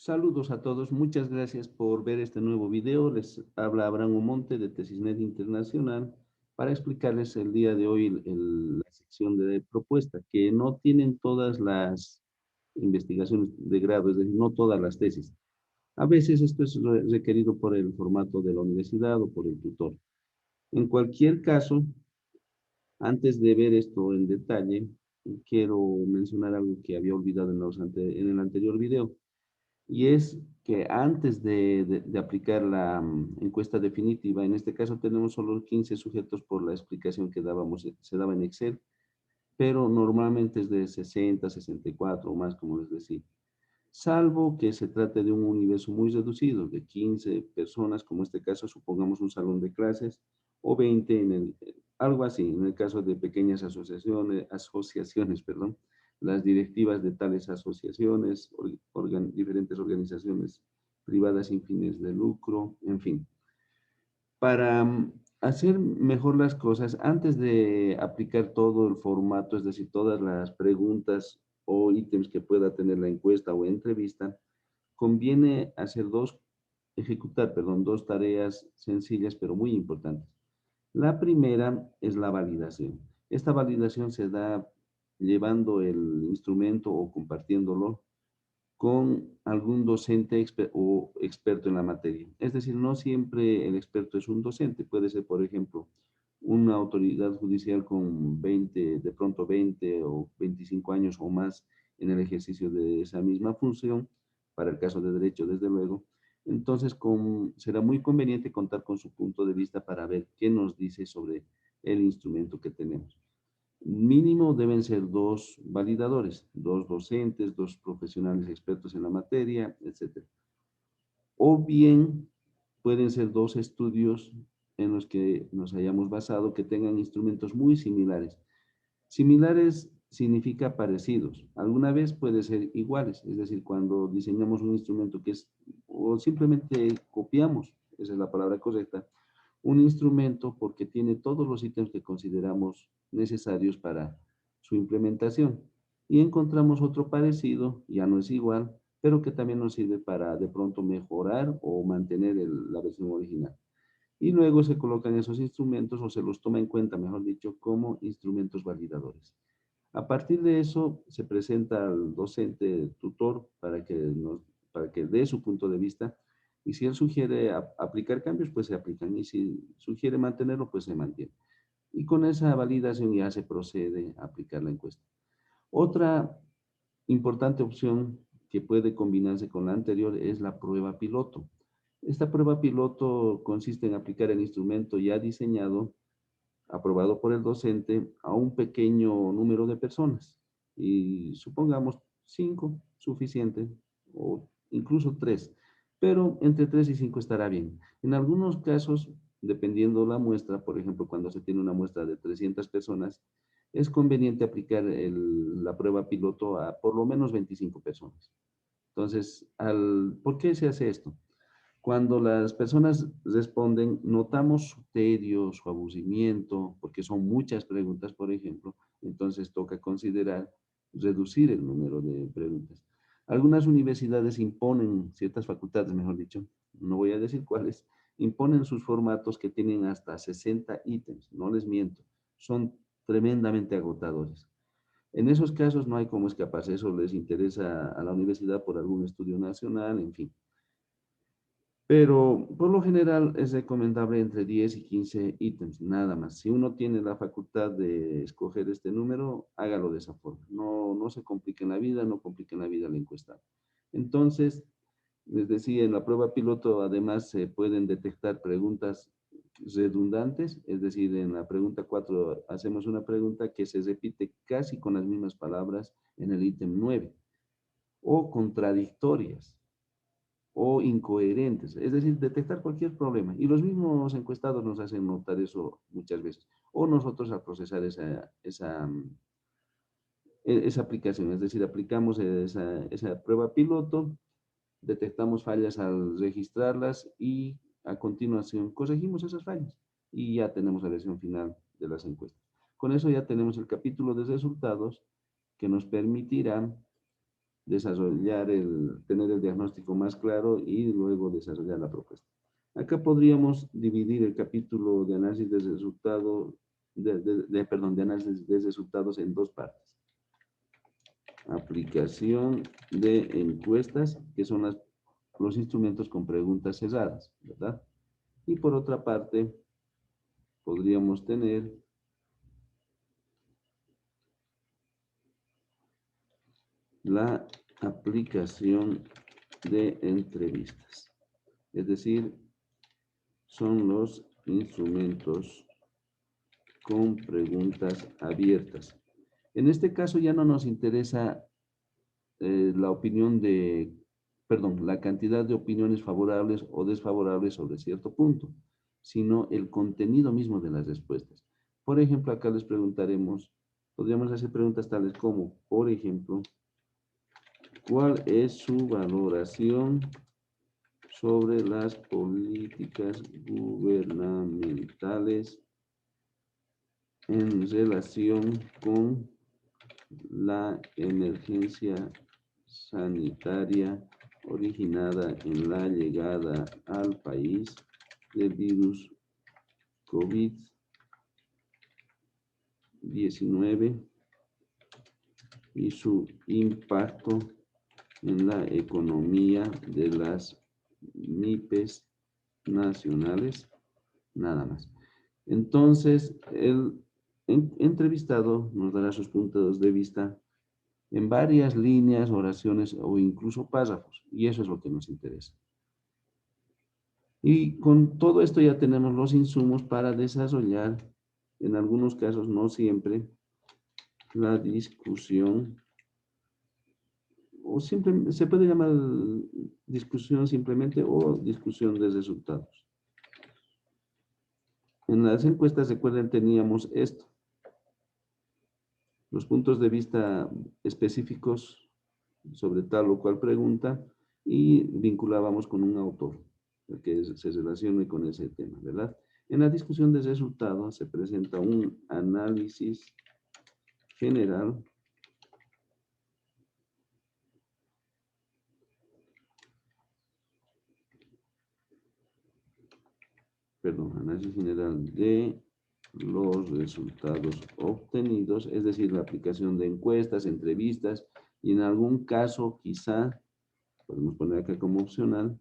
Saludos a todos, muchas gracias por ver este nuevo video. Les habla Abraham Omonte de TesisNet Internacional para explicarles el día de hoy la sección de propuesta, que no tienen todas las investigaciones de grado, es decir, no todas las tesis. A veces esto es requerido por el formato de la universidad o por el tutor. En cualquier caso, antes de ver esto en detalle, quiero mencionar algo que había olvidado en el anterior video. Y es que antes de aplicar la encuesta definitiva, en este caso tenemos solo 15 sujetos por la explicación que dábamos, se daba en Excel, pero normalmente es de 60, 64 o más, como les decía. Salvo que se trate de un universo muy reducido, de 15 personas, como este caso, supongamos un salón de clases, o 20 algo así, en el caso de pequeñas asociaciones, perdón, las directivas de tales asociaciones, diferentes organizaciones privadas sin fines de lucro, en fin. Para hacer mejor las cosas, antes de aplicar todo el formato, es decir, todas las preguntas o ítems que pueda tener la encuesta o entrevista, conviene ejecutar, perdón, dos tareas sencillas pero muy importantes. La primera es la validación. Esta validación se da llevando el instrumento o compartiéndolo con algún docente o experto en la materia. Es decir, no siempre el experto es un docente, puede ser, por ejemplo, una autoridad judicial con 20, de pronto 20 o 25 años o más en el ejercicio de esa misma función, para el caso de derecho, desde luego. Entonces, será muy conveniente contar con su punto de vista para ver qué nos dice sobre el instrumento que tenemos. Mínimo deben ser dos validadores, dos docentes, dos profesionales expertos en la materia, etcétera. O bien pueden ser dos estudios en los que nos hayamos basado que tengan instrumentos muy similares. Similares significa parecidos. Alguna vez puede ser iguales, es decir, cuando diseñamos un instrumento o simplemente copiamos, esa es la palabra correcta, un instrumento porque tiene todos los ítems que consideramos necesarios para su implementación. Y encontramos otro parecido, ya no es igual, pero que también nos sirve para de pronto mejorar o mantener la versión original. Y luego se colocan esos instrumentos o se los toma en cuenta, mejor dicho, como instrumentos validadores. A partir de eso se presenta al docente tutor para que dé su punto de vista y si él sugiere aplicar cambios, pues se aplican y si sugiere mantenerlo, pues se mantiene. Y con esa validación ya se procede a aplicar la encuesta. Otra importante opción que puede combinarse con la anterior es la prueba piloto. Esta prueba piloto consiste en aplicar el instrumento ya diseñado, aprobado por el docente, a un pequeño número de personas. Y supongamos 5, suficiente, o incluso 3. Pero entre 3 y 5 estará bien. En algunos casos, dependiendo la muestra, por ejemplo, cuando se tiene una muestra de 300 personas, es conveniente aplicar la prueba piloto a por lo menos 25 personas. Entonces, ¿por qué se hace esto? Cuando las personas responden, notamos su tedio, su aburrimiento, porque son muchas preguntas, por ejemplo, entonces toca considerar reducir el número de preguntas. Algunas universidades imponen, ciertas facultades, mejor dicho, no voy a decir cuáles, imponen sus formatos que tienen hasta 60 ítems, no les miento, son tremendamente agotadores. En esos casos no hay cómo escaparse, eso les interesa a la universidad por algún estudio nacional, en fin. Pero por lo general es recomendable entre 10 y 15 ítems, nada más. Si uno tiene la facultad de escoger este número, hágalo de esa forma. No se compliquen la vida, no compliquen la vida al encuestado. Entonces, les decía, en la prueba piloto además se pueden detectar preguntas redundantes, es decir, en la pregunta 4 hacemos una pregunta que se repite casi con las mismas palabras en el ítem 9, o contradictorias o incoherentes, es decir, detectar cualquier problema. Y los mismos encuestados nos hacen notar eso muchas veces. O nosotros al procesar esa aplicación, es decir, aplicamos esa prueba piloto, detectamos fallas al registrarlas y a continuación corregimos esas fallas y ya tenemos la versión final de las encuestas. Con eso ya tenemos el capítulo de resultados que nos permitirá desarrollar tener el diagnóstico más claro y luego desarrollar la propuesta. Acá podríamos dividir el capítulo de análisis de resultados, de análisis de resultados en dos partes. Aplicación de encuestas, que son los instrumentos con preguntas cerradas, ¿verdad? Y por otra parte, podríamos tener la aplicación de entrevistas. Es decir, son los instrumentos con preguntas abiertas. En este caso ya no nos interesa la cantidad de opiniones favorables o desfavorables sobre cierto punto, sino el contenido mismo de las respuestas. Por ejemplo, acá les preguntaremos, podríamos hacer preguntas tales como, por ejemplo, ¿cuál es su valoración sobre las políticas gubernamentales en relación con la emergencia sanitaria originada en la llegada al país del virus COVID-19 y su impacto en la economía de las MIPES nacionales? Nada más. Entonces, el entrevistado nos dará sus puntos de vista en varias líneas, oraciones o incluso párrafos, y eso es lo que nos interesa. Y con todo esto ya tenemos los insumos para desarrollar, en algunos casos, no siempre, la discusión, o simplemente, se puede llamar discusión simplemente o discusión de resultados. En las encuestas, recuerden, teníamos esto. Los puntos de vista específicos sobre tal o cual pregunta y vinculábamos con un autor que se relacione con ese tema, ¿verdad? En la discusión de resultados se presenta un análisis general análisis general de los resultados obtenidos, es decir, la aplicación de encuestas, entrevistas, y en algún caso quizá, podemos poner acá como opcional,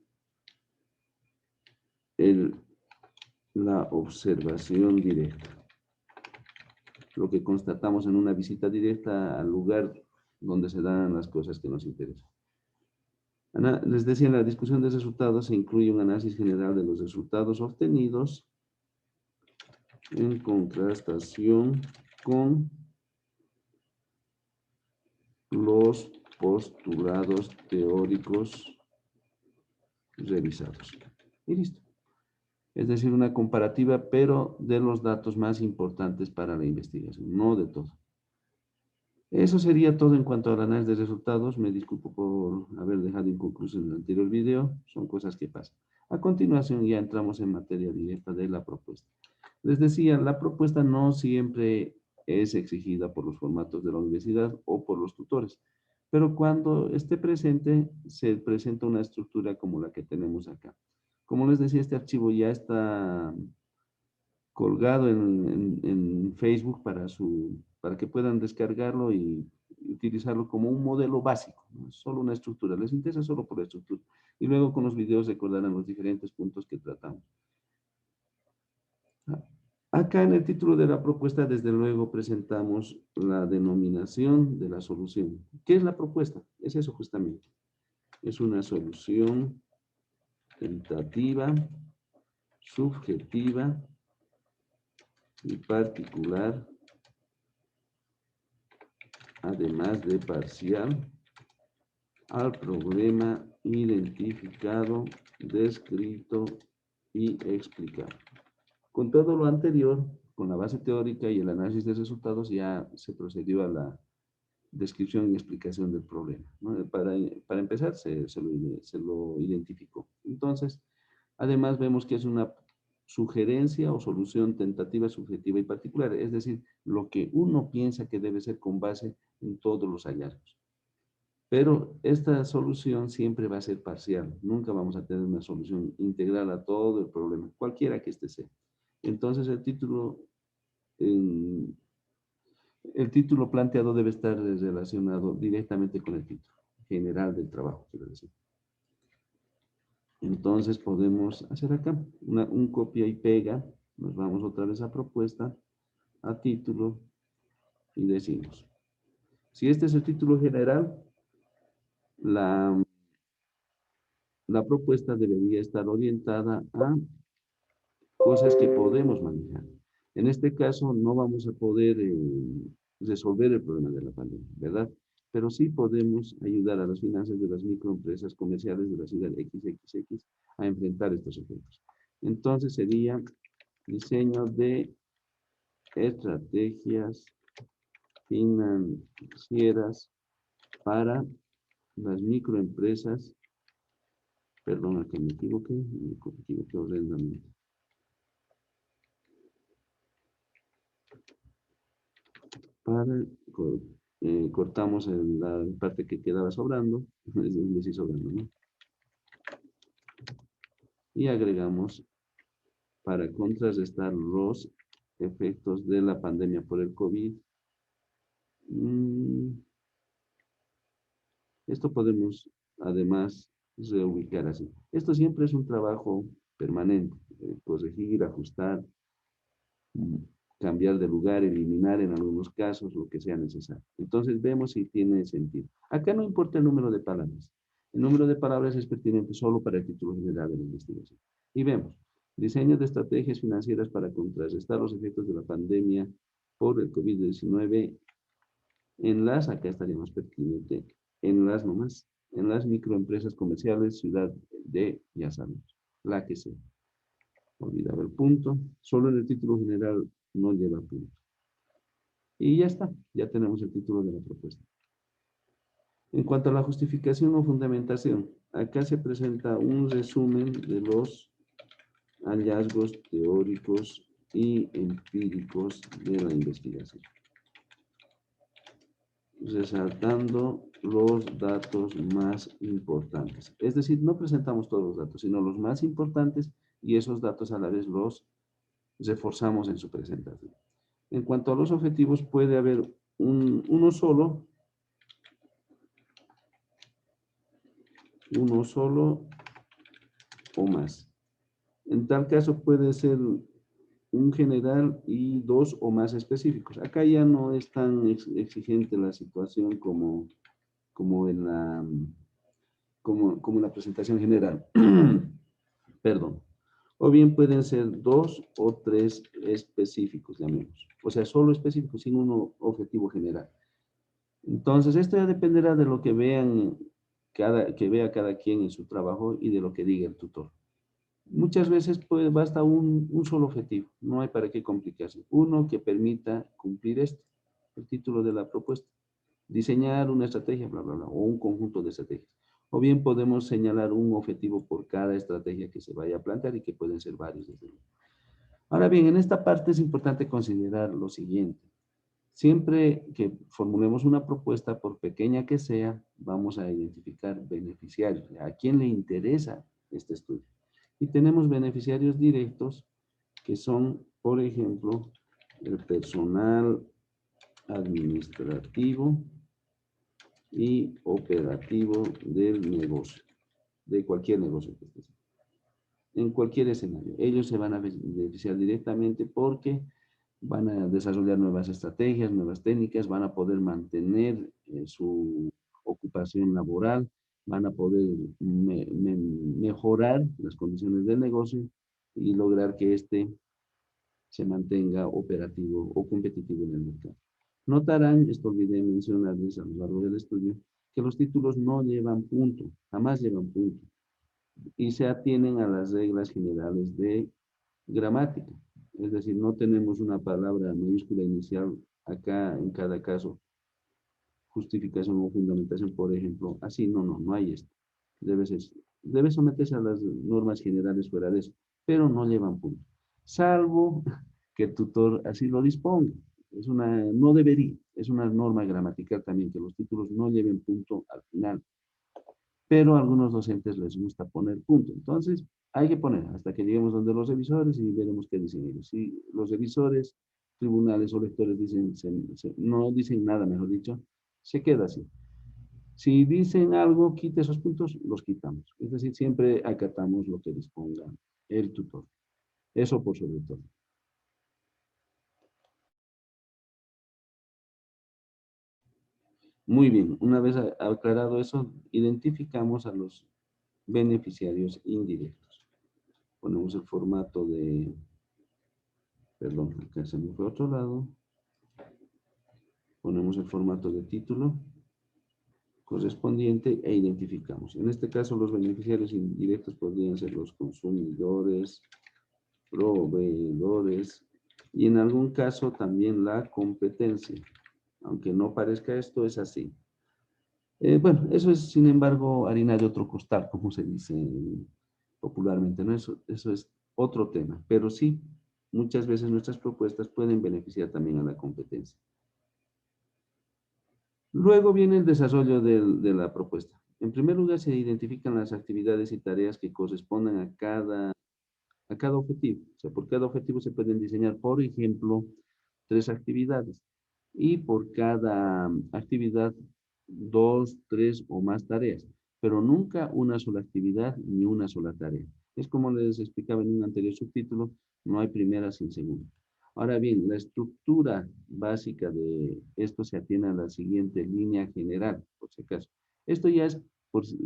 la observación directa. Lo que constatamos en una visita directa al lugar donde se dan las cosas que nos interesan. Les decía, en la discusión de resultados se incluye un análisis general de los resultados obtenidos en contrastación con los postulados teóricos revisados. Y listo. Es decir, una comparativa, pero de los datos más importantes para la investigación, no de todo. Eso sería todo en cuanto al análisis de resultados. Me disculpo por haber dejado inconcluso en el anterior video. Son cosas que pasan. A continuación ya entramos en materia directa de la propuesta. Les decía, la propuesta no siempre es exigida por los formatos de la universidad o por los tutores, pero cuando esté presente, se presenta una estructura como la que tenemos acá. Como les decía, este archivo ya está colgado en Facebook para que puedan descargarlo y utilizarlo como un modelo básico, ¿no? Es solo una estructura, les interesa solo por la estructura. Y luego con los videos recordarán los diferentes puntos que tratamos. Acá en el título de la propuesta, desde luego, presentamos la denominación de la solución. ¿Qué es la propuesta? Es eso justamente. Es una solución tentativa, subjetiva y particular, además de parcial, al problema identificado, descrito y explicado. Con todo lo anterior, con la base teórica y el análisis de resultados, ya se procedió a la descripción y explicación del problema, ¿no? Para empezar, se lo identificó. Entonces, además vemos que es una sugerencia o solución tentativa, subjetiva y particular, es decir, lo que uno piensa que debe ser con base en todos los hallazgos. Pero esta solución siempre va a ser parcial. Nunca vamos a tener una solución integral a todo el problema, cualquiera que este sea. Entonces en- el título planteado debe estar relacionado directamente con el título general del trabajo, quiero decir. Entonces podemos hacer acá un copia y pega. Nos vamos otra vez a propuesta, a título y decimos, si este es el título general, la, la propuesta debería estar orientada a cosas que podemos manejar. En este caso no vamos a poder resolver el problema de la pandemia, ¿verdad? Pero sí podemos ayudar a las finanzas de las microempresas comerciales de la ciudad XXX a enfrentar estos efectos. Entonces sería diseño de estrategias financieras para las microempresas. Perdón, que me equivoqué horrendamente. Para, cortamos en la parte que quedaba sobrando, es decir, sobrando, ¿no? Y agregamos para contrarrestar los efectos de la pandemia por el COVID. Esto podemos además reubicar así. Esto siempre es un trabajo permanente, corregir, ajustar, mm, cambiar de lugar, eliminar en algunos casos lo que sea necesario. Entonces vemos si tiene sentido. Acá no importa el número de palabras. El número de palabras es pertinente solo para el título general de la investigación. Y vemos, diseño de estrategias financieras para contrarrestar los efectos de la pandemia por el COVID-19 en las, acá estaría más pertinente, en las nomás, en las microempresas comerciales, ciudad de, ya sabemos, la que sea. Olvidaba el punto, solo en el título general no lleva punto. Y ya está, ya tenemos el título de la propuesta. En cuanto a la justificación o fundamentación, acá se presenta un resumen de los hallazgos teóricos y empíricos de la investigación, resaltando los datos más importantes. Es decir, no presentamos todos los datos, sino los más importantes y esos datos a la vez los reforzamos en su presentación. En cuanto a los objetivos, puede haber uno solo o más. En tal caso puede ser un general y dos o más específicos. Acá ya no es tan exigente la situación como en como en la presentación general. Perdón. O bien pueden ser dos o tres específicos, llamemos. O sea, solo específicos, sin un objetivo general. Entonces, esto ya dependerá de lo que vean que vea cada quien en su trabajo y de lo que diga el tutor. Muchas veces pues, basta un solo objetivo, no hay para qué complicarse. Uno que permita cumplir esto, el título de la propuesta. Diseñar una estrategia, bla, bla, bla, o un conjunto de estrategias. O bien podemos señalar un objetivo por cada estrategia que se vaya a plantear y que pueden ser varios desde luego. Ahora bien, en esta parte es importante considerar lo siguiente. Siempre que formulemos una propuesta, por pequeña que sea, vamos a identificar beneficiarios. ¿A quién le interesa este estudio? Y tenemos beneficiarios directos que son, por ejemplo, el personal administrativo y operativo del negocio, de cualquier negocio que esté. En cualquier escenario. Ellos se van a beneficiar directamente porque van a desarrollar nuevas estrategias, nuevas técnicas, van a poder mantener su ocupación laboral, van a poder mejorar las condiciones del negocio y lograr que éste se mantenga operativo o competitivo en el mercado. Notarán, esto olvidé mencionarles a lo largo del estudio, que los títulos no llevan punto, jamás llevan punto, y se atienen a las reglas generales de gramática. Es decir, no tenemos una palabra mayúscula inicial acá en cada caso, justificación o fundamentación, por ejemplo. Así, no hay esto. Debe someterse a las normas generales fuera de eso, pero no llevan punto. Salvo que el tutor así lo disponga. no debería, es una norma gramatical también que los títulos no lleven punto al final, pero a algunos docentes les gusta poner punto. Entonces, hay que poner hasta que lleguemos donde los revisores y veremos qué dicen ellos. Si los revisores, tribunales o lectores dicen, no dicen nada, mejor dicho, se queda así. Si dicen algo, quite esos puntos, los quitamos. Es decir, siempre acatamos lo que disponga el tutor. Eso por sobre todo. Muy bien, una vez aclarado eso, identificamos a los beneficiarios indirectos. Ponemos el formato de, perdón, acá se me fue a otro lado. Ponemos el formato de título correspondiente e identificamos. En este caso, los beneficiarios indirectos podrían ser los consumidores, proveedores y en algún caso también la competencia. Aunque no parezca esto, es así. Bueno, eso es, sin embargo, harina de otro costal, como se dice popularmente, ¿no? Eso es otro tema, pero sí, muchas veces nuestras propuestas pueden beneficiar también a la competencia. Luego viene el desarrollo de la propuesta. En primer lugar, se identifican las actividades y tareas que corresponden a cada objetivo. O sea, por cada objetivo se pueden diseñar, por ejemplo, 3 actividades. Y por cada actividad, 2, 3 o más tareas. Pero nunca una sola actividad ni una sola tarea. Es como les explicaba en un anterior subtítulo, no hay primera sin segunda. Ahora bien, la estructura básica de esto se atiene a la siguiente línea general, por si acaso. Esto ya es,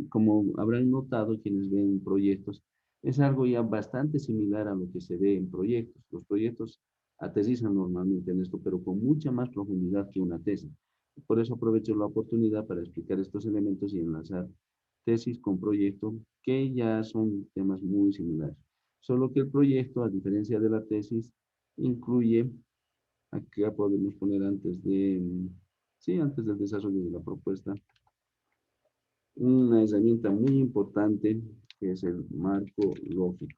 como habrán notado quienes ven proyectos, es algo ya bastante similar a lo que se ve en proyectos. Los proyectos aterrizan normalmente en esto, pero con mucha más profundidad que una tesis. Por eso aprovecho la oportunidad para explicar estos elementos y enlazar tesis con proyecto, que ya son temas muy similares. Solo que el proyecto, a diferencia de la tesis, incluye, acá podemos poner antes del desarrollo de la propuesta, una herramienta muy importante que es el marco lógico.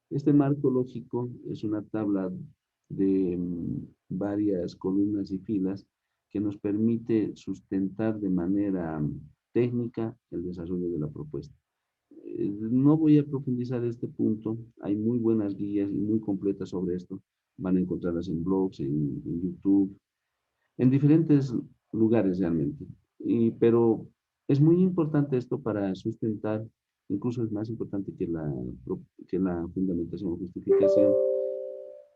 Este marco lógico es una tabla de varias columnas y filas que nos permite sustentar de manera técnica el desarrollo de la propuesta. No voy a profundizar este punto, hay muy buenas guías y muy completas sobre esto, van a encontrarlas en blogs, en YouTube, en diferentes lugares realmente. Pero es muy importante esto para sustentar, incluso es más importante que la fundamentación o justificación.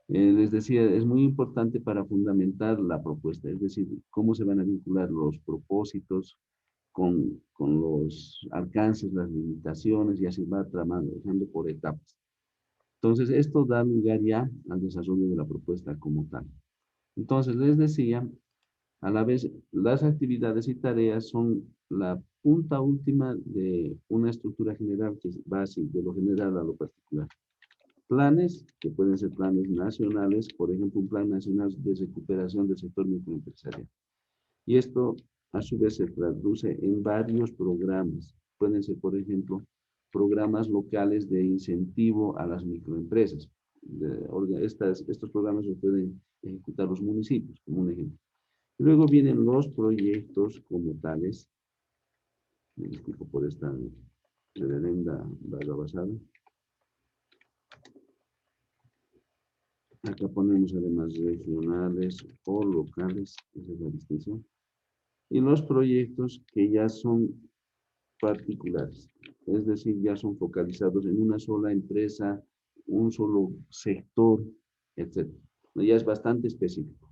Les decía, es muy importante para fundamentar la propuesta, es decir, cómo se van a vincular los propósitos con los alcances, las limitaciones, y así va trabajando por etapas. Entonces, esto da lugar ya al desarrollo de la propuesta como tal. Entonces, les decía, a la vez, las actividades y tareas son la punta última de una estructura general que va así, de lo general a lo particular. Planes, que pueden ser planes nacionales, por ejemplo, un plan nacional de recuperación del sector microempresarial. Y esto, a su vez, se traduce en varios programas. Pueden ser, por ejemplo, programas locales de incentivo a las microempresas. Estos programas los pueden ejecutar los municipios, como un ejemplo. Luego vienen los proyectos como tales. Me disculpo por esta reverenda basada. Acá ponemos además regionales o locales, esa es la distinción. Y los proyectos que ya son particulares, es decir, ya son focalizados en una sola empresa, un solo sector, etc. Ya es bastante específico.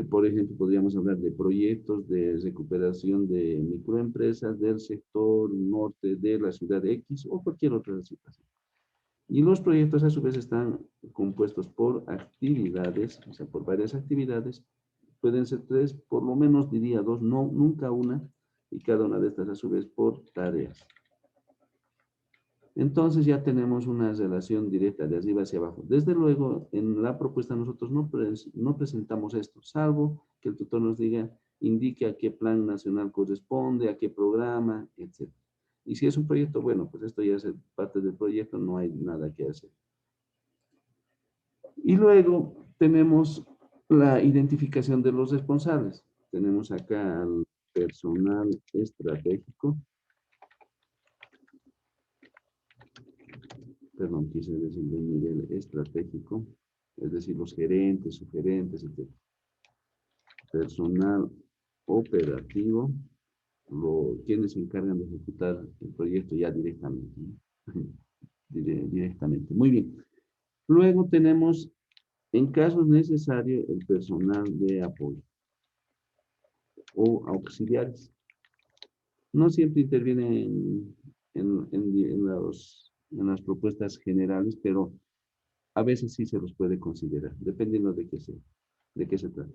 Por ejemplo, podríamos hablar de proyectos de recuperación de microempresas del sector norte de la ciudad de X o cualquier otra situación. Y los proyectos a su vez están compuestos por actividades, o sea, por varias actividades. Pueden ser 3, por lo menos diría 2, no, nunca una, y cada una de estas a su vez por tareas. Entonces ya tenemos una relación directa de arriba hacia abajo. Desde luego, en la propuesta nosotros no presentamos esto, salvo que el tutor nos indique a qué plan nacional corresponde, a qué programa, etc. Y si es un proyecto, bueno, pues esto ya es parte del proyecto, no hay nada que hacer. Y luego tenemos La identificación de los responsables. Tenemos acá al personal estratégico. Perdón, quise decir de nivel estratégico, es decir, los gerentes, sugerentes, etc. Personal operativo, quienes se encargan de ejecutar el proyecto ya directamente, ¿no? Directamente. Muy bien. Luego tenemos, en casos necesarios, el personal de apoyo o auxiliares. No siempre interviene en las propuestas generales, pero a veces sí se los puede considerar, dependiendo de qué se trata.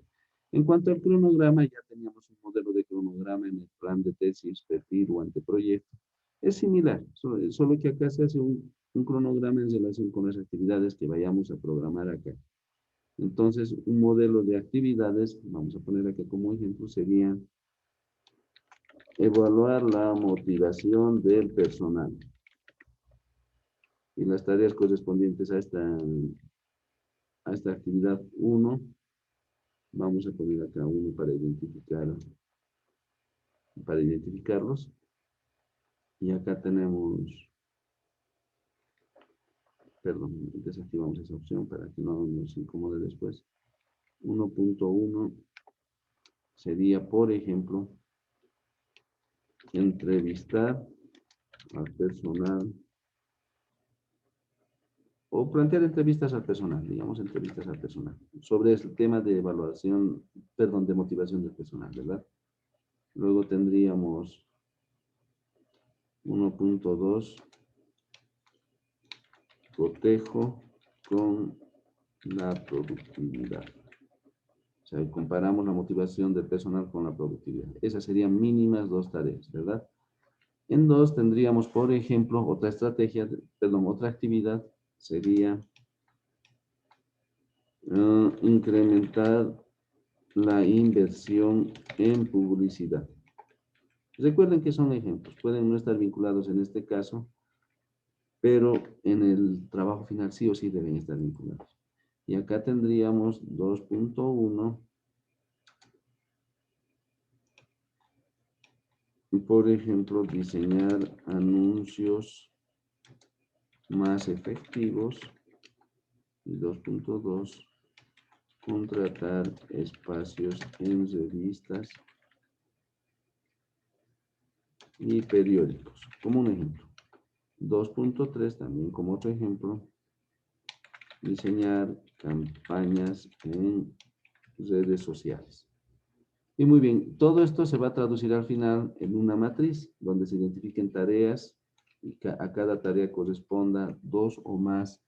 En cuanto al cronograma, ya teníamos un modelo de cronograma en el plan de tesis, perfil o anteproyecto. Es similar, solo que acá se hace un cronograma en relación con las actividades que vayamos a programar acá. Entonces, un modelo de actividades, vamos a poner acá como ejemplo, sería evaluar la motivación del personal y las tareas correspondientes a esta actividad 1. Vamos a poner acá uno para identificarlos. Y acá tenemos, perdón, desactivamos esa opción para que no nos incomode después. 1.1 sería, por ejemplo, entrevistar al personal o plantear entrevistas al personal, digamos entrevistas al personal, sobre el tema de evaluación, perdón, de motivación del personal, ¿verdad? Luego tendríamos 1.2, cotejo con la productividad. O sea, comparamos la motivación del personal con la productividad. Esas serían mínimas 2 tareas, ¿verdad? En 2 tendríamos, por ejemplo, otra estrategia, perdón, otra actividad sería incrementar la inversión en publicidad. Recuerden que son ejemplos, pueden no estar vinculados en este caso, pero en el trabajo final sí o sí deben estar vinculados. Y acá tendríamos 2.1, por ejemplo, diseñar anuncios más efectivos. Y 2.2, contratar espacios en revistas y periódicos, como un ejemplo. 2.3, también como otro ejemplo, diseñar campañas en redes sociales. Y muy bien, todo esto se va a traducir al final en una matriz donde se identifiquen tareas y a cada tarea corresponda 2 o más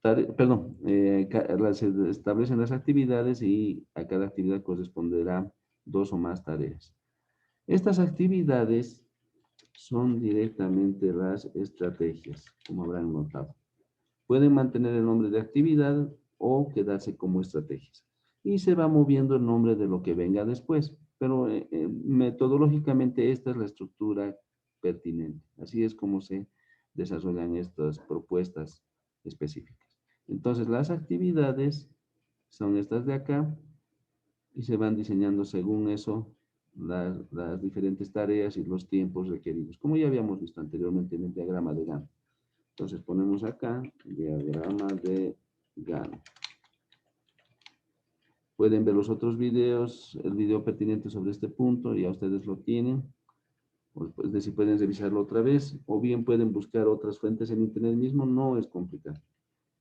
perdón, se establecen las actividades y a cada actividad corresponderá 2 o más tareas. Estas actividades son directamente las estrategias, como habrán notado. Pueden mantener el nombre de actividad o quedarse como estrategias. Y se va moviendo el nombre de lo que venga después. Pero metodológicamente esta es la estructura pertinente. Así es como se desarrollan estas propuestas específicas. Entonces las actividades son estas de acá y se van diseñando según eso las diferentes tareas y los tiempos requeridos, como ya habíamos visto anteriormente en el diagrama de Gantt. Entonces ponemos acá, diagrama de Gantt. Pueden ver los otros videos, el video pertinente sobre este punto, ya ustedes lo tienen. Es decir, pueden revisarlo otra vez, o bien pueden buscar otras fuentes en internet mismo, no es complicado.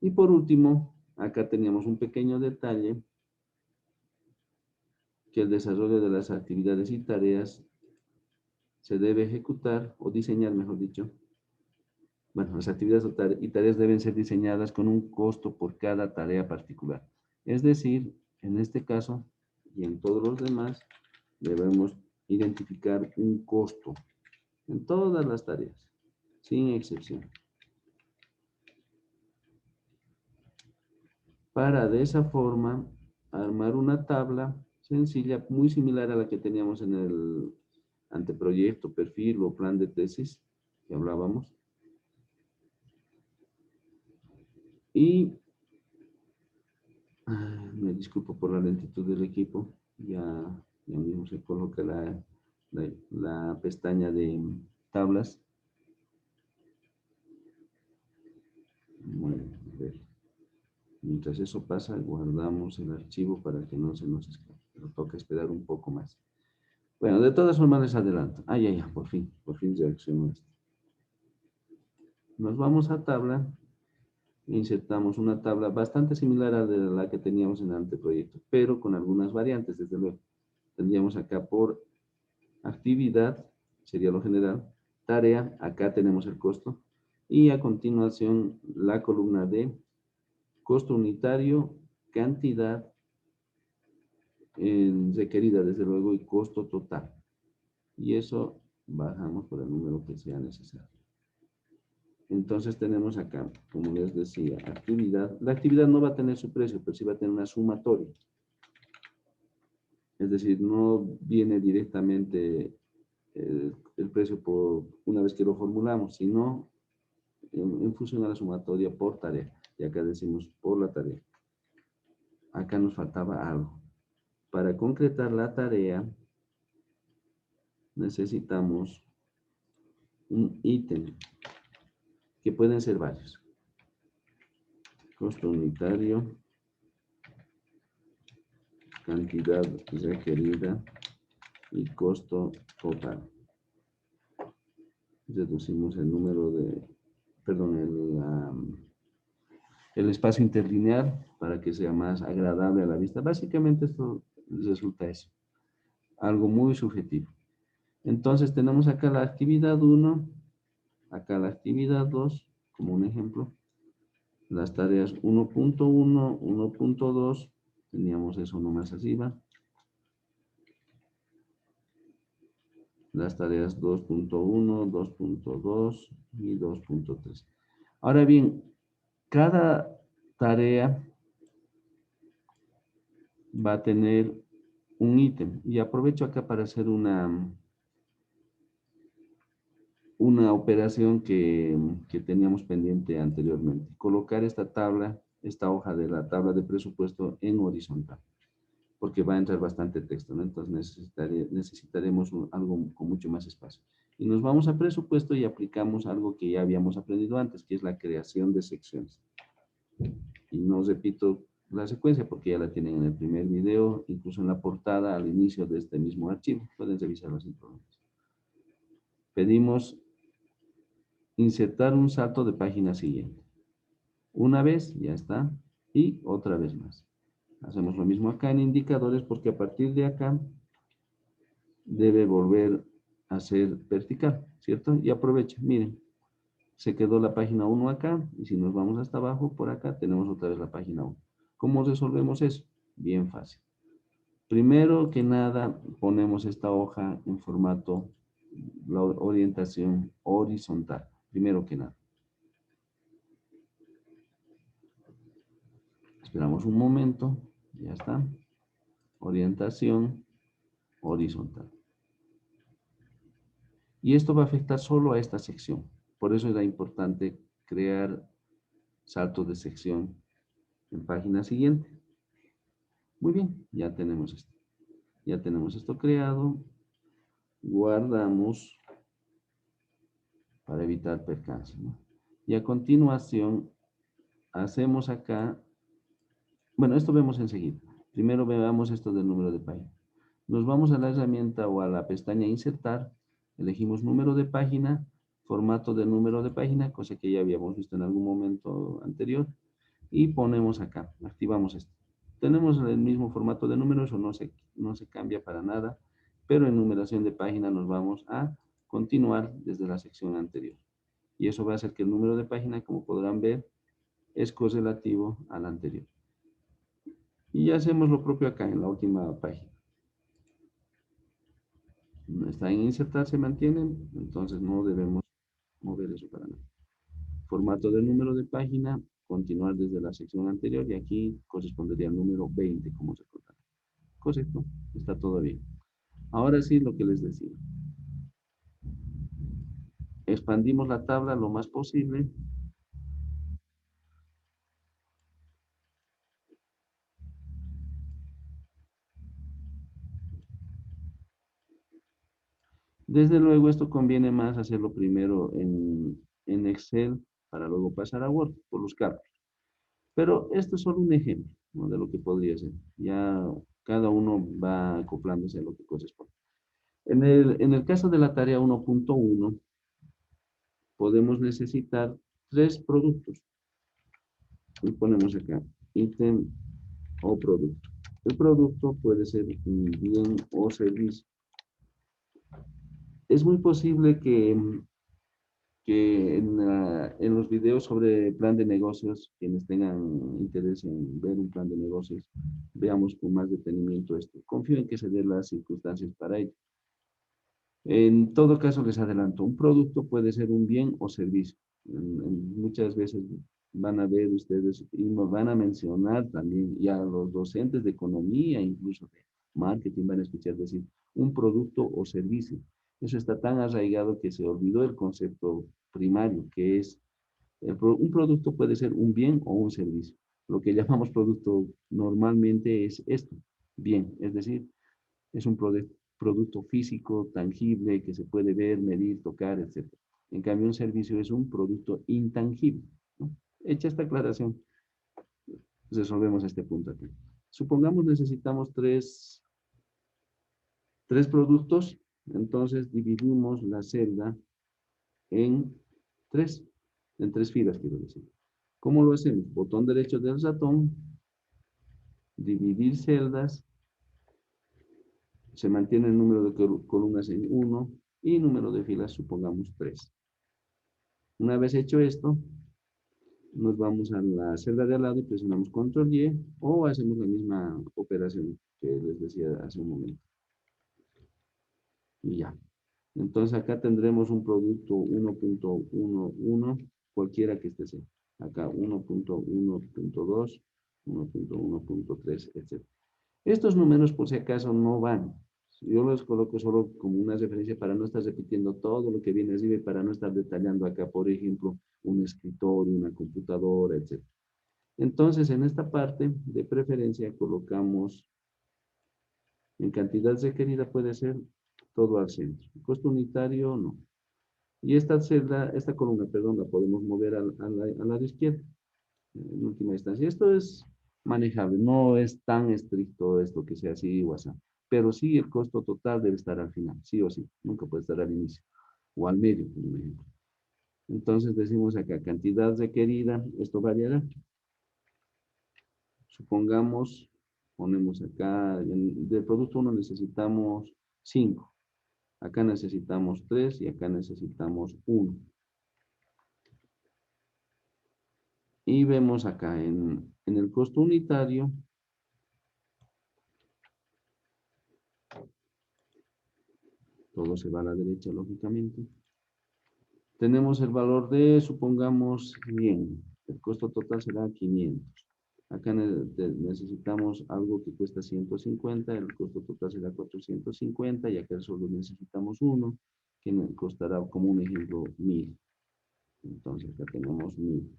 Y por último, acá teníamos un pequeño detalle, que el desarrollo de las actividades y tareas se debe ejecutar, o diseñar, mejor dicho. Bueno, las actividades y tareas deben ser diseñadas con un costo por cada tarea particular. Es decir, en este caso y en todos los demás, debemos identificar un costo en todas las tareas, sin excepción. Para de esa forma armar una tabla sencilla, muy similar a la que teníamos en el anteproyecto, perfil o plan de tesis que hablábamos. Y Me disculpo por la lentitud del equipo. Ya mismo se coloca la pestaña de tablas. Bueno, a ver. Mientras eso pasa, guardamos el archivo para que no se nos escape. Pero toca esperar un poco más. Bueno, de todas formas les adelanto. Ya, por fin reaccionó esto. Nos vamos a tabla. Insertamos una tabla bastante similar a la que teníamos en el anteproyecto, pero con algunas variantes, desde luego. Tendríamos acá por actividad, sería lo general, tarea, acá tenemos el costo, y a continuación la columna de costo unitario, cantidad requerida, desde luego, y costo total. Y eso bajamos por el número que sea necesario. Entonces tenemos acá, como les decía, actividad. La actividad no va a tener su precio, pero sí va a tener una sumatoria. Es decir, no viene directamente el precio por una vez que lo formulamos, sino en función a la sumatoria por tarea. Y acá decimos por la tarea. Acá nos faltaba algo. Para concretar la tarea, necesitamos un ítem, que pueden ser varios. Costo unitario, cantidad requerida y costo total. Reducimos el número de, perdón, el espacio interlineal para que sea más agradable a la vista. Básicamente esto resulta eso, algo muy subjetivo. Entonces tenemos acá la actividad 1, acá la actividad 2, como un ejemplo. Las tareas 1.1, 1.2, teníamos eso nomás arriba. Las tareas 2.1, 2.2 y 2.3. Ahora bien, cada tarea va a tener un ítem. Y aprovecho acá para hacer una operación que teníamos pendiente anteriormente. Colocar esta hoja de la tabla de presupuesto en horizontal, porque va a entrar bastante texto, ¿no? Entonces necesitaremos algo con mucho más espacio. Y nos vamos a presupuesto y aplicamos algo que ya habíamos aprendido antes, que es la creación de secciones. Y no repito la secuencia porque ya la tienen en el primer video, incluso en la portada al inicio de este mismo archivo. Pueden revisarlo sin problemas. Pedimos insertar un salto de página siguiente. Una vez, ya está, y otra vez más. Hacemos lo mismo acá en indicadores porque a partir de acá debe volver a ser vertical, ¿cierto? Y aprovecha, miren, se quedó la página 1 acá, y si nos vamos hasta abajo, por acá, tenemos otra vez la página 1. ¿Cómo resolvemos eso? Bien fácil. Primero que nada, ponemos esta hoja en formato, la orientación horizontal, primero que nada. Esperamos un momento, ya está. Orientación horizontal. Y esto va a afectar solo a esta sección. Por eso era importante crear saltos de sección en página siguiente. Muy bien, ya tenemos esto. Ya tenemos esto creado. Guardamos para evitar percances, ¿no? Y a continuación hacemos acá, bueno, esto vemos enseguida. Primero veamos esto del número de página. Nos vamos a la herramienta o a la pestaña insertar, elegimos número de página, formato de número de página, cosa que ya habíamos visto en algún momento anterior, y ponemos acá, activamos esto. Tenemos el mismo formato de números, o no se cambia para nada, pero en numeración de página nos vamos a continuar desde la sección anterior. Y eso va a hacer que el número de página, como podrán ver, es correlativo al anterior. Y ya hacemos lo propio acá en la última página. Está en insertar, se mantienen, entonces no debemos mover eso para nada. Formato de número de página, continuar desde la sección anterior y aquí correspondería al número 20, como se recordará. Correcto, está todo bien. Ahora sí, lo que les decía. Expandimos la tabla lo más posible. Desde luego, esto conviene más hacerlo primero en Excel para luego pasar a Word por los cálculos. Pero esto es solo un ejemplo, ¿no?, de lo que podría ser. Ya cada uno va acoplándose a lo que corresponde. En el caso de la tarea 1.1, podemos necesitar 3 productos. Y ponemos acá, ítem o producto. El producto puede ser un bien o servicio. Es muy posible que en los videos sobre plan de negocios, quienes tengan interés en ver un plan de negocios, veamos con más detenimiento esto. Confío en que se den las circunstancias para ello. En todo caso, les adelanto, un producto puede ser un bien o servicio. Muchas veces van a ver ustedes y nos van a mencionar también, y a los docentes de economía, incluso de marketing, van a escuchar decir un producto o servicio. Eso está tan arraigado que se olvidó el concepto primario, que es, un producto puede ser un bien o un servicio. Lo que llamamos producto normalmente es esto, bien, es decir, es un producto físico, tangible, que se puede ver, medir, tocar, etc. En cambio, un servicio es un producto intangible, ¿no? Hecha esta aclaración, resolvemos este punto aquí. Supongamos necesitamos tres productos, entonces dividimos la celda en tres, en 3 filas, quiero decir. ¿Cómo lo hacemos? Botón derecho del ratón, dividir celdas, se mantiene el número de columnas en 1 y número de filas, supongamos 3. Una vez hecho esto, nos vamos a la celda de al lado y presionamos control Y o hacemos la misma operación que les decía hace un momento. Y ya. Entonces acá tendremos un producto 1.11, cualquiera que este sea. Acá 1.1.2, 1.1.3, etc. Estos números, por si acaso, no van. Yo los coloco solo como una referencia para no estar repitiendo todo lo que viene arriba y para no estar detallando acá, por ejemplo, un escritorio, una computadora, etc. Entonces, en esta parte de preferencia colocamos en cantidad requerida, puede ser todo al centro. Costo unitario, no. Y esta celda, esta columna, perdón, la podemos mover al lado izquierdo, en última instancia. Esto es manejable, no es tan estricto esto que sea así o así. Pero sí el costo total debe estar al final, sí o sí. Nunca puede estar al inicio o al medio, por ejemplo. Entonces decimos acá, cantidad requerida, esto variará. Supongamos, ponemos acá, del producto 1 necesitamos 5. Acá necesitamos 3 y acá necesitamos 1. Y vemos acá en el costo unitario, todo se va a la derecha, lógicamente. Tenemos el valor de, supongamos, 100. El costo total será 500. Acá necesitamos algo que cuesta 150, el costo total será 450, y acá solo necesitamos uno, que costará, como un ejemplo, 1000. Entonces acá tenemos 1000.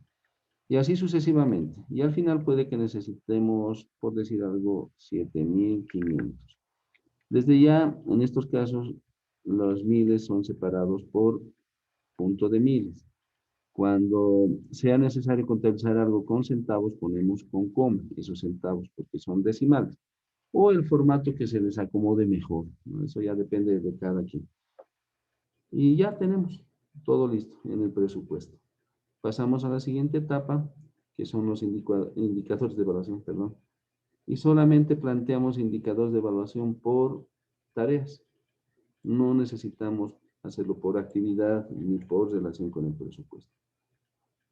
Y así sucesivamente. Y al final puede que necesitemos, por decir algo, 7500. Desde ya, en estos casos, los miles son separados por punto de miles. Cuando sea necesario contabilizar algo con centavos, ponemos con coma esos centavos, porque son decimales. O el formato que se les acomode mejor, ¿no? Eso ya depende de cada quien. Y ya tenemos todo listo en el presupuesto. Pasamos a la siguiente etapa, que son los indicadores de evaluación, perdón. Y solamente planteamos indicadores de evaluación por tareas. No necesitamos hacerlo por actividad ni por relación con el presupuesto.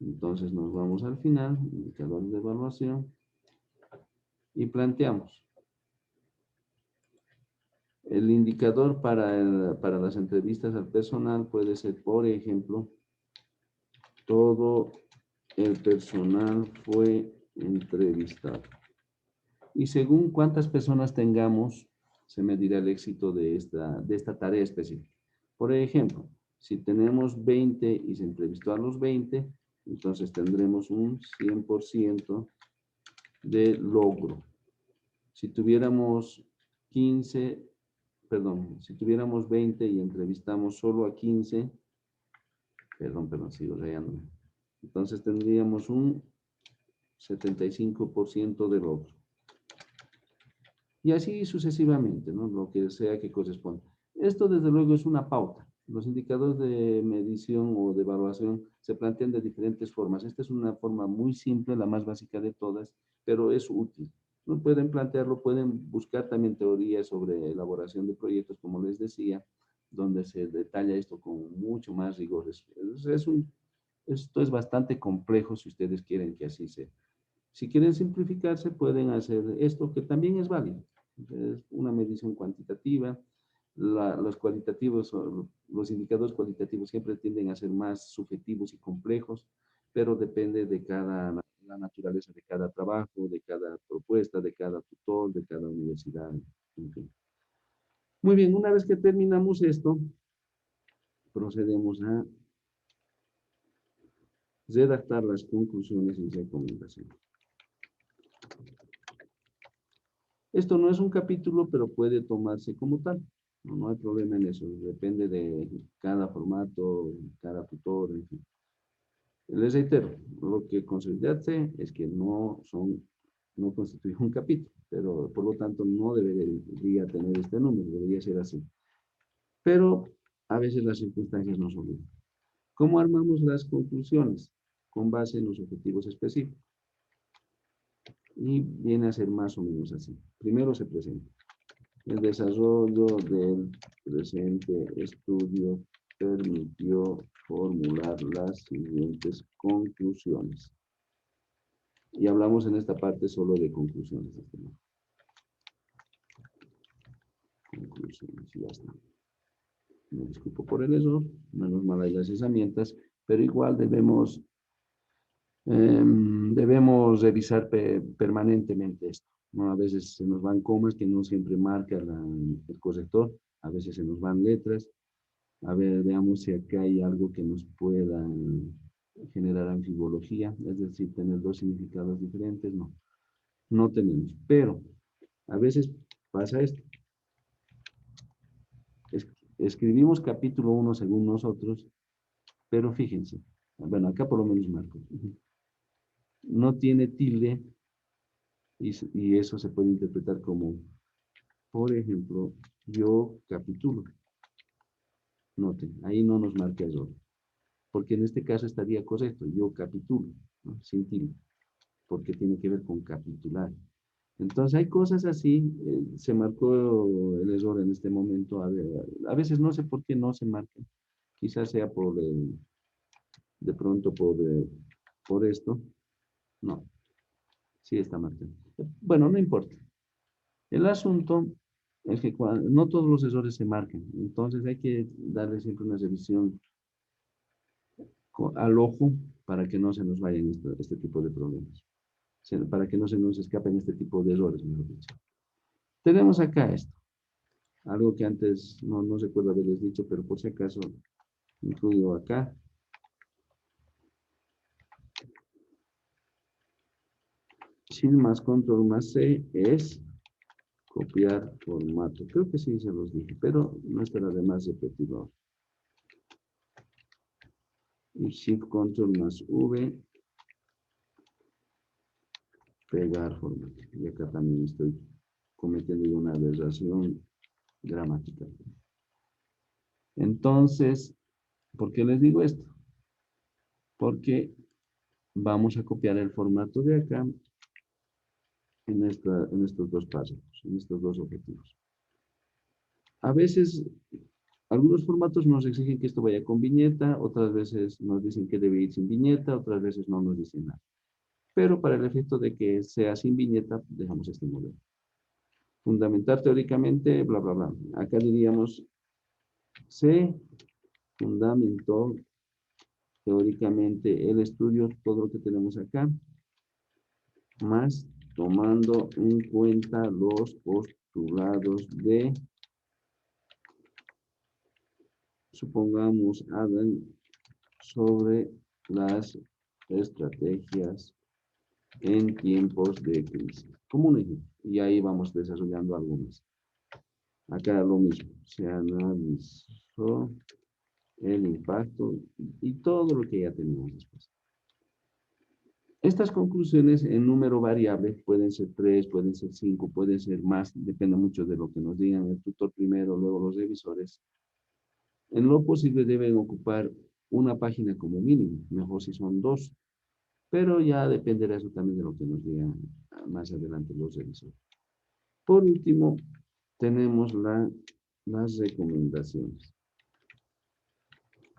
Entonces nos vamos al final, indicadores de evaluación, y planteamos. El indicador para las entrevistas al personal puede ser, por ejemplo, todo el personal fue entrevistado. Y según cuántas personas tengamos, se medirá el éxito de esta tarea específica. Por ejemplo, si tenemos 20 y se entrevistó a los 20, entonces tendremos un 100% de logro. Si tuviéramos 15 perdón, si tuviéramos 20 y entrevistamos solo a 15, sigo rayándome. Entonces tendríamos un 75% del otro. Y así sucesivamente, ¿no? Lo que sea que corresponda. Esto, desde luego, es una pauta. Los indicadores de medición o de evaluación se plantean de diferentes formas. Esta es una forma muy simple, la más básica de todas, pero es útil. No pueden plantearlo, pueden buscar también teorías sobre elaboración de proyectos, como les decía, donde se detalla esto con mucho más rigor. Esto es bastante complejo si ustedes quieren que así sea. Si quieren simplificarse, pueden hacer esto, que también es válido. Es una medición cuantitativa. Los cualitativos, los indicadores cualitativos siempre tienden a ser más subjetivos y complejos, pero depende de la naturaleza de cada trabajo, de cada propuesta, de cada tutor, de cada universidad, en fin. Muy bien, una vez que terminamos esto, procedemos a redactar las conclusiones y recomendaciones. Esto no es un capítulo, pero puede tomarse como tal. No hay problema en eso. Depende de cada formato, cada tutor, en fin. Les reitero, lo que consolidarse es que no constituye un capítulo, pero por lo tanto no debería tener este número, debería ser así. Pero a veces las circunstancias nos obligan. ¿Cómo armamos las conclusiones? Con base en los objetivos específicos. Y viene a ser más o menos así. Primero se presenta. El desarrollo del presente estudio permitió formular las siguientes conclusiones. Y hablamos en esta parte solo de conclusiones. Conclusiones, ya está. Me disculpo por el error, menos mal hay las herramientas, pero igual debemos revisar permanentemente esto, ¿no? A veces se nos van comas que no siempre marca el corrector, a veces se nos van letras. A ver, veamos si acá hay algo que nos pueda generar anfibología, es decir, tener dos significados diferentes. No, no tenemos. Pero a veces pasa esto. Escribimos capítulo 1 según nosotros, pero fíjense, bueno, acá por lo menos marco. No tiene tilde y eso se puede interpretar como, por ejemplo, yo capitulo. Noten, ahí no nos marca error, porque en este caso estaría correcto, yo capitulo, ¿no? Sin tilde, porque tiene que ver con capitular. Entonces hay cosas así, se marcó el error en este momento, a veces no sé por qué no se marca, quizás sea de pronto por esto, no, sí está marcado. Bueno, no importa. El asunto es que no todos los errores se marcan, entonces hay que darle siempre una revisión al ojo para que no se nos vayan este tipo de problemas, para que no se nos escapen este tipo de errores, mejor dicho. Tenemos acá esto, algo que antes no recuerdo haberles dicho, pero por si acaso incluyo acá. Shift más Control más C es copiar formato. Creo que sí se los dije, pero no estará de más repetirlo. Y Shift Control más V, pegar formato. Y acá también estoy cometiendo una aberración gramatical. Entonces, ¿por qué les digo esto? Porque vamos a copiar el formato de acá en estos dos pasos, en estos dos objetivos. A veces, algunos formatos nos exigen que esto vaya con viñeta, otras veces nos dicen que debe ir sin viñeta, otras veces no nos dicen nada. Pero para el efecto de que sea sin viñeta, dejamos este modelo. Fundamentar teóricamente, bla, bla, bla. Acá diríamos, se fundamentó teóricamente el estudio, todo lo que tenemos acá, más tomando en cuenta los postulados de, supongamos, Adam, sobre las estrategias en tiempos de crisis. Como un ejemplo. Y ahí vamos desarrollando algo más. Acá lo mismo, se analizó el impacto y todo lo que ya tenemos después. Estas conclusiones en número variable pueden ser 3, pueden ser 5, pueden ser más, depende mucho de lo que nos digan el tutor primero, luego los revisores. En lo posible deben ocupar una página como mínimo, mejor si son 2, pero ya dependerá eso también de lo que nos digan más adelante los revisores. Por último, tenemos las recomendaciones.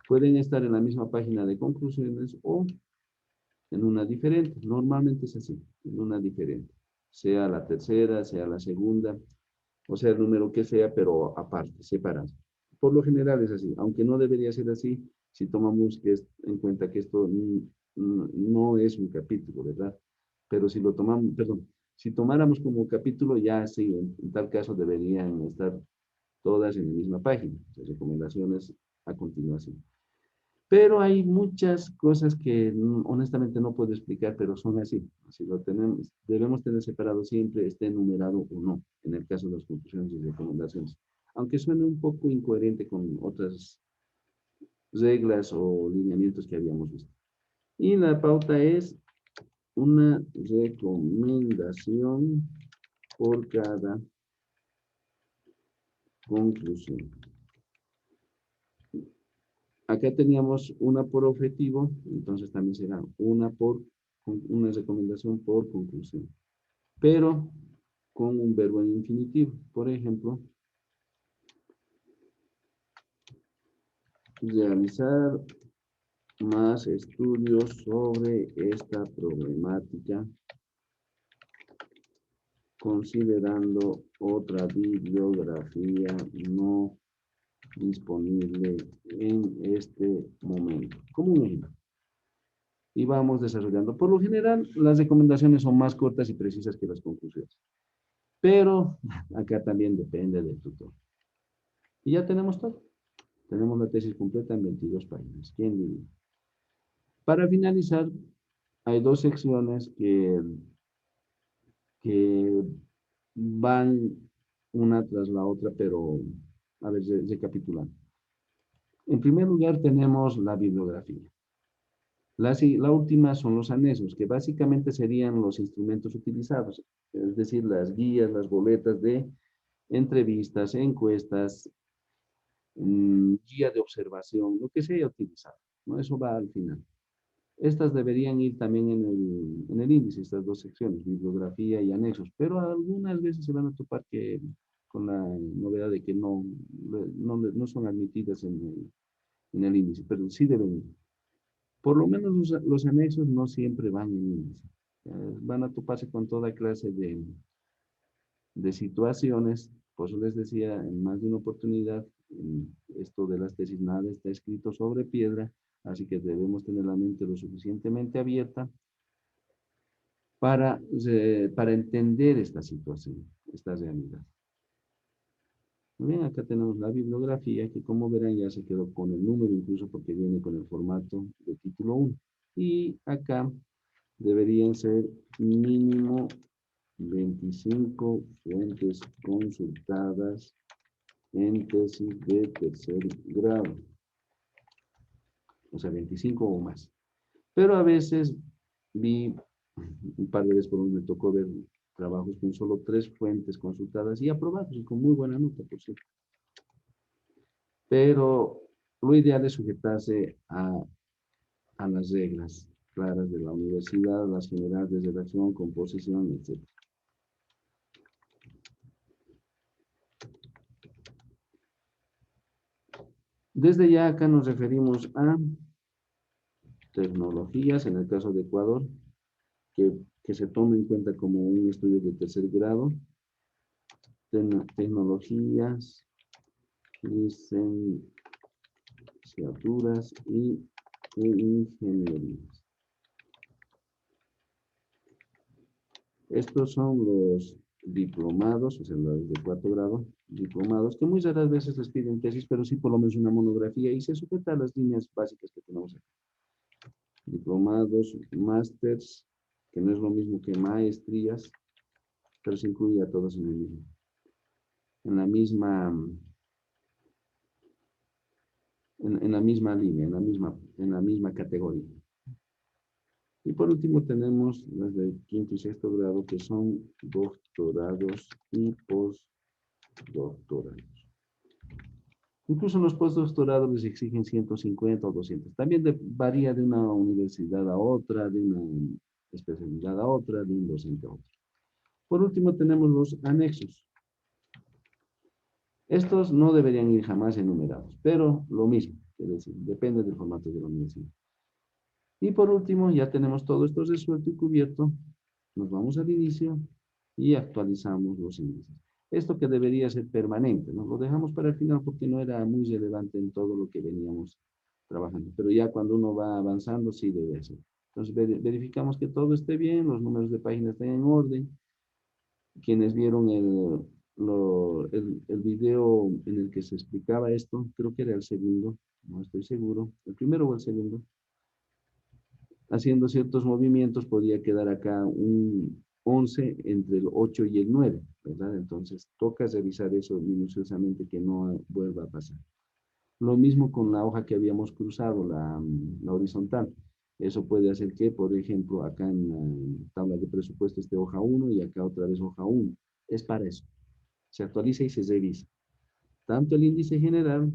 Pueden estar en la misma página de conclusiones o en una diferente. Normalmente es así, en una diferente. Sea la tercera, sea la segunda, o sea el número que sea, pero aparte, separado. Por lo general es así, aunque no debería ser así si tomamos en cuenta que esto no es un capítulo, ¿verdad? Pero si lo tomamos, perdón, si tomáramos como capítulo, ya sí, en tal caso deberían estar todas en la misma página, las recomendaciones a continuación. Pero hay muchas cosas que honestamente no puedo explicar, pero son así. Así lo tenemos, debemos tener separado siempre, esté enumerado o no, en el caso de las conclusiones y recomendaciones. Aunque suene un poco incoherente con otras reglas o lineamientos que habíamos visto. Y la pauta es una recomendación por cada conclusión. Acá teníamos una por objetivo, entonces también será una recomendación por conclusión, pero con un verbo en infinitivo. Por ejemplo, realizar más estudios sobre esta problemática considerando otra bibliografía no disponible en este momento. Como un ejemplo. Y vamos desarrollando. Por lo general, las recomendaciones son más cortas y precisas que las conclusiones. Pero acá también depende del tutor. Y ya tenemos todo. Tenemos la tesis completa en 22 páginas. ¿Quién diría? Para finalizar, hay dos secciones que van una tras la otra, pero a ver, recapitulando. En primer lugar, tenemos la bibliografía. La última son los anexos, que básicamente serían los instrumentos utilizados, es decir, las guías, las boletas de entrevistas, encuestas, guía de observación, lo que se haya utilizado, ¿no? Eso va al final. Estas deberían ir también en el índice, estas dos secciones, bibliografía y anexos, pero algunas veces se van a topar con la novedad de que no son admitidas en el índice, pero sí deben ir. Por lo menos los anexos no siempre van en índice. Van a toparse con toda clase de situaciones. Por eso les decía en más de una oportunidad, esto de las tesis nada está escrito sobre piedra, así que debemos tener la mente lo suficientemente abierta para entender esta situación, esta realidad. Muy bien, acá tenemos la bibliografía que como verán ya se quedó con el número incluso porque viene con el formato de título 1. Y acá deberían ser mínimo 25 fuentes consultadas en tesis de tercer grado. O sea, 25 o más. Pero a veces vi, un par de veces por donde me tocó ver trabajos con solo 3 fuentes consultadas y aprobados y con muy buena nota, por cierto. Pero lo ideal es sujetarse a las reglas claras de la universidad, las generales de redacción, composición, etc. Desde ya acá nos referimos a tecnologías, en el caso de Ecuador, que se tome en cuenta como un estudio de tercer grado, tecnologías, licenciaturas y ingenierías. Estos son los diplomados, o sea, los de 4 grado, diplomados, que muy raras veces les piden tesis, pero sí por lo menos una monografía y se sujeta a las líneas básicas que tenemos aquí. Diplomados, másters, que no es lo mismo que maestrías, pero se incluye a todos en el mismo. en la misma, en la misma línea, en la misma categoría. Y por último tenemos las de quinto y sexto grado, que son doctorados y postdoctorados. Incluso los postdoctorados les exigen 150 o 200. También varía de una universidad a otra, de una especialidad a otra, de un docente a otro. Por último tenemos los anexos. Estos no deberían ir jamás enumerados, pero lo mismo, es decir, depende del formato de la universidad. Y por último, ya tenemos todo esto resuelto y cubierto. Nos vamos al inicio y actualizamos los índices. Esto que debería ser permanente, ¿no? Lo dejamos para el final porque no era muy relevante en todo lo que veníamos trabajando. Pero ya cuando uno va avanzando, sí debe hacer. Entonces verificamos que todo esté bien, los números de página estén en orden. Quienes vieron el video en el que se explicaba esto, creo que era el segundo, no estoy seguro, el primero o el segundo, haciendo ciertos movimientos, podía quedar acá un 11 entre el 8 y el 9, ¿verdad? Entonces, toca revisar eso minuciosamente que no vuelva a pasar. Lo mismo con la hoja que habíamos cruzado, la horizontal. Eso puede hacer que, por ejemplo, acá en la tabla de presupuesto esté hoja 1 y acá otra vez hoja 1. Es para eso. Se actualiza y se revisa. Tanto el índice general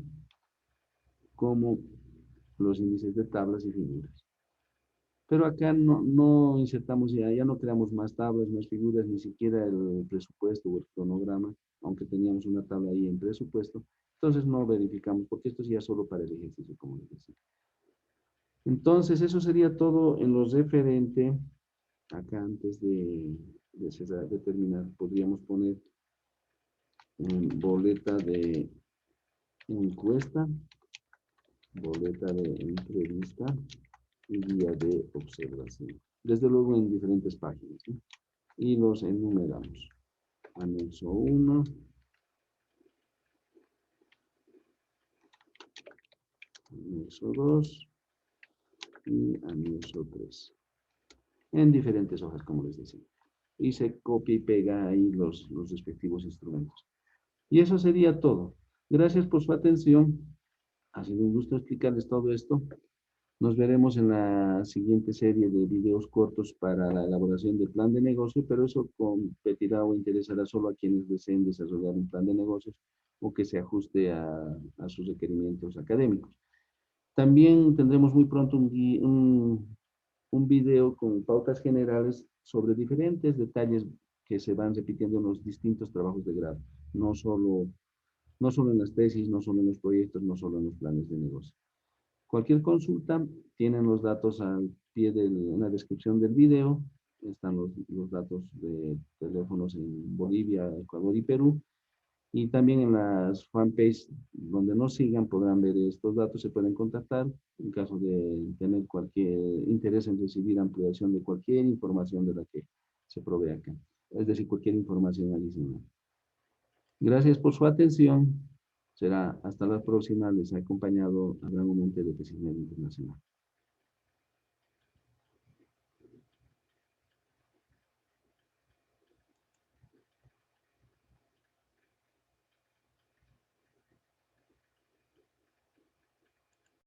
como los índices de tablas y figuras. Pero acá no insertamos ya no creamos más tablas, más figuras, ni siquiera el presupuesto o el cronograma, aunque teníamos una tabla ahí en presupuesto. Entonces no verificamos, porque esto es ya solo para el ejercicio, como les decía. Entonces, eso sería todo en lo referente. Acá antes de terminar, podríamos poner boleta de encuesta, boleta de entrevista y guía de observación. Desde luego en diferentes páginas, ¿sí? Y los enumeramos. Anexo 1, anexo 2 y anexo 3. En diferentes hojas, como les decía. Y se copia y pega ahí los respectivos instrumentos. Y eso sería todo. Gracias por su atención. Ha sido un gusto explicarles todo esto. Nos veremos en la siguiente serie de videos cortos para la elaboración del plan de negocio, pero eso competirá o interesará solo a quienes deseen desarrollar un plan de negocios o que se ajuste a sus requerimientos académicos. También tendremos muy pronto un video con pautas generales sobre diferentes detalles que se van repitiendo en los distintos trabajos de grado, no solo en las tesis, no solo en los proyectos, no solo en los planes de negocio. Cualquier consulta, tienen los datos al pie en la descripción del video. Están los datos de teléfonos en Bolivia, Ecuador y Perú. Y también en las fanpage donde nos sigan podrán ver estos datos, se pueden contactar en caso de tener cualquier interés en recibir ampliación de cualquier información de la que se provee acá. Es decir, cualquier información adicional. Gracias por su atención. Será hasta la próxima. Les ha acompañado Abraham Monte de Tesisnet Internacional.